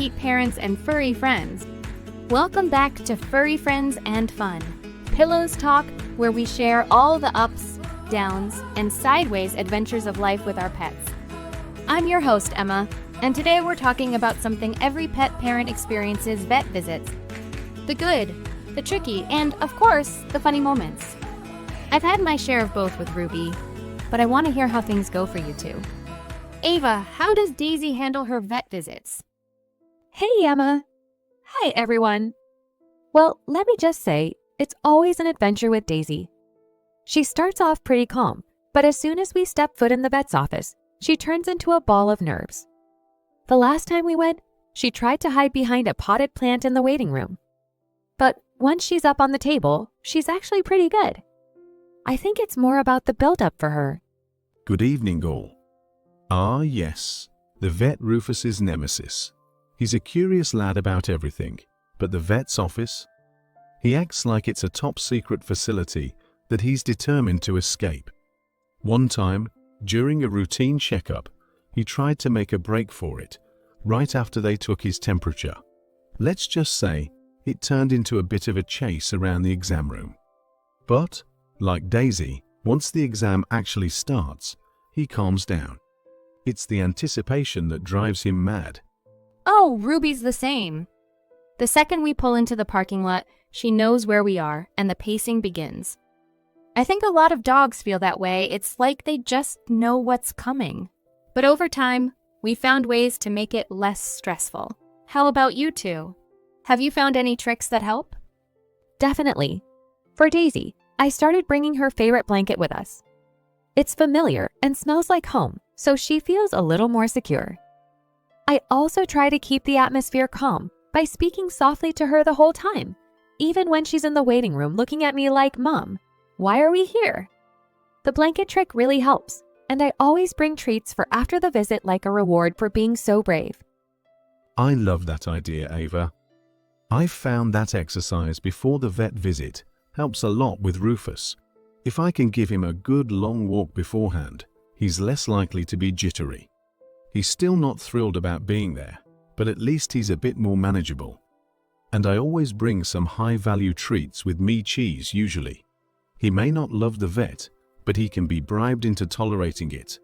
pet parents and furry friends. Welcome back to Furry Friends and Fun, Pillows Talk, where we share all the ups, downs, and sideways adventures of life with our pets. I'm your host, Emma, and today we're talking about something every pet parent experiences: vet visits. The good, the tricky, and, of course, the funny moments. I've had my share of both with Ruby, but I want to hear how things go for you two. Ava, how does Daisy handle her vet visits? Hey, Emma. Hi, everyone. Well, let me just say, it's always an adventure with Daisy. She starts off pretty calm, but as soon as we step foot in the vet's office, she turns into a ball of nerves. The last time we went, she tried to hide behind a potted plant in the waiting room. But once she's up on the table, she's actually pretty good. I think it's more about the build-up for her. Good evening, all. Ah, yes, the vet Rufus's nemesis. He's a curious lad about everything, but the vet's office? He acts like it's a top-secret facility that he's determined to escape. One time, during a routine checkup, he tried to make a break for it, right after they took his temperature. Let's just say, it turned into a bit of a chase around the exam room. But, like Daisy, once the exam actually starts, he calms down. It's the anticipation that drives him mad. Oh, Ruby's the same. The second we pull into the parking lot, she knows where we are, and the pacing begins. I think a lot of dogs feel that way. It's like they just know what's coming. But over time, we found ways to make it less stressful. How about you two? Have you found any tricks that help? Definitely. For Daisy, I started bringing her favorite blanket with us. It's familiar and smells like home, so she feels a little more secure. I also try to keep the atmosphere calm by speaking softly to her the whole time, even when she's in the waiting room looking at me like, "Mom, why are we here?" The blanket trick really helps, and I always bring treats for after the visit like a reward for being so brave. I love that idea, Ava. I've found that exercise before the vet visit helps a lot with Rufus. If I can give him a good long walk beforehand, he's less likely to be jittery. He's still not thrilled about being there, but at least he's a bit more manageable. And I always bring some high-value treats with me cheese usually. He may not love the vet, but he can be bribed into tolerating it.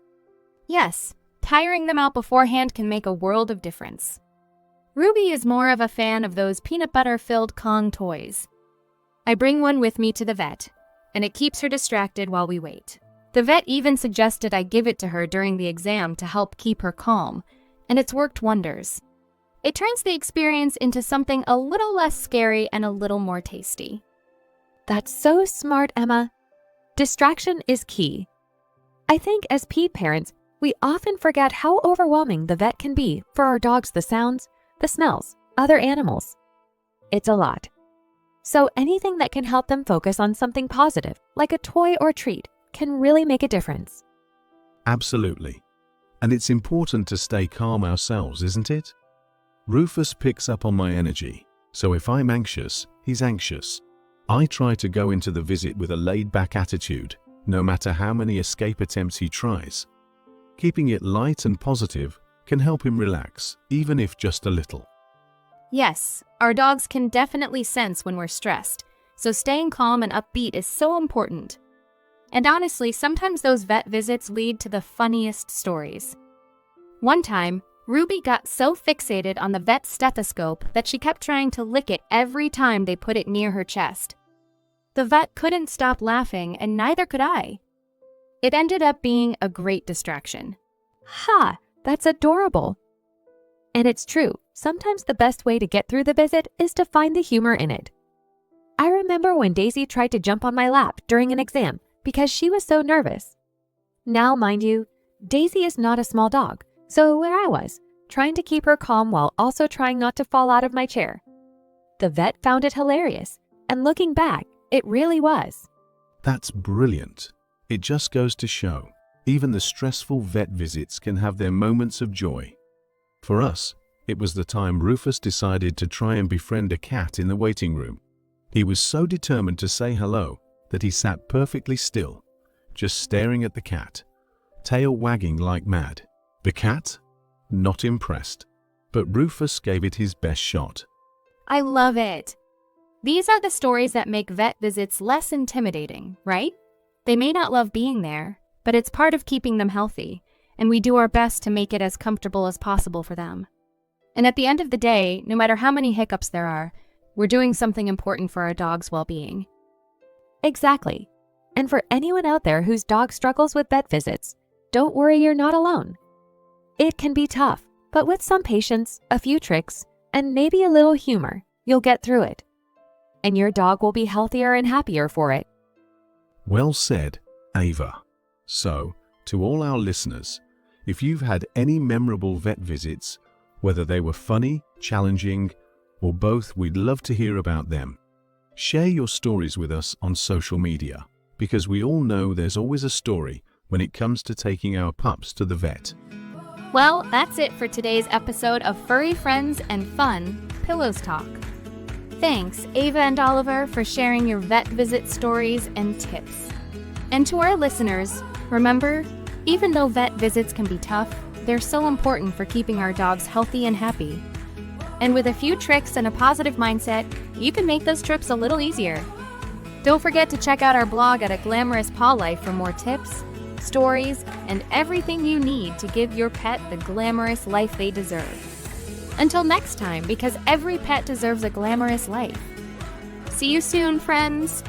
Yes, tiring them out beforehand can make a world of difference. Ruby is more of a fan of those peanut butter-filled Kong toys. I bring one with me to the vet, and it keeps her distracted while we wait. The vet even suggested I give it to her during the exam to help keep her calm, and it's worked wonders. It turns the experience into something a little less scary and a little more tasty. That's so smart, Emma. Distraction is key. I think as pet parents, we often forget how overwhelming the vet can be for our dogs, the sounds, the smells, other animals. It's a lot. So anything that can help them focus on something positive, like a toy or treat, can really make a difference. Absolutely. And it's important to stay calm ourselves, isn't it? Rufus picks up on my energy, so if I'm anxious, he's anxious. I try to go into the visit with a laid-back attitude, no matter how many escape attempts he tries. Keeping it light and positive can help him relax, even if just a little. Yes, our dogs can definitely sense when we're stressed, so staying calm and upbeat is so important. And honestly, sometimes those vet visits lead to the funniest stories. One time, Ruby got so fixated on the vet's stethoscope that she kept trying to lick it every time they put it near her chest. The vet couldn't stop laughing, and neither could I. It ended up being a great distraction. Ha! That's adorable. And it's true, sometimes the best way to get through the visit is to find the humor in it. I remember when Daisy tried to jump on my lap during an exam because she was so nervous. Now, mind you, Daisy is not a small dog, so where I was, trying to keep her calm while also trying not to fall out of my chair. The vet found it hilarious, and looking back, it really was. That's brilliant. It just goes to show, even the stressful vet visits can have their moments of joy. For us, it was the time Rufus decided to try and befriend a cat in the waiting room. He was so determined to say hello that he sat perfectly still, just staring at the cat, tail wagging like mad. The cat? Not impressed. but Rufus gave it his best shot. I love it. These are the stories that make vet visits less intimidating, right? They may not love being there, but it's part of keeping them healthy, and we do our best to make it as comfortable as possible for them. And at the end of the day, no matter how many hiccups there are, we're doing something important for our dog's well-being. Exactly. And for anyone out there whose dog struggles with vet visits, don't worry, you're not alone. It can be tough, but with some patience, a few tricks, and maybe a little humor, you'll get through it. And your dog will be healthier and happier for it. Well said, Ava. So, to all our listeners, if you've had any memorable vet visits, whether they were funny, challenging, or both, we'd love to hear about them. Share your stories with us on social media, because we all know there's always a story when it comes to taking our pups to the vet. Well, that's it for today's episode of Furry Friends and Fun, Pillows Talk. Thanks, Ava and Oliver, for sharing your vet visit stories and tips. And to our listeners, remember, even though vet visits can be tough, they're so important for keeping our dogs healthy and happy. And with a few tricks and a positive mindset, you can make those trips a little easier. Don't forget to check out our blog at A Glamorous Paw Life for more tips, stories, and everything you need to give your pet the glamorous life they deserve. Until next time, because every pet deserves a glamorous life. See you soon, friends!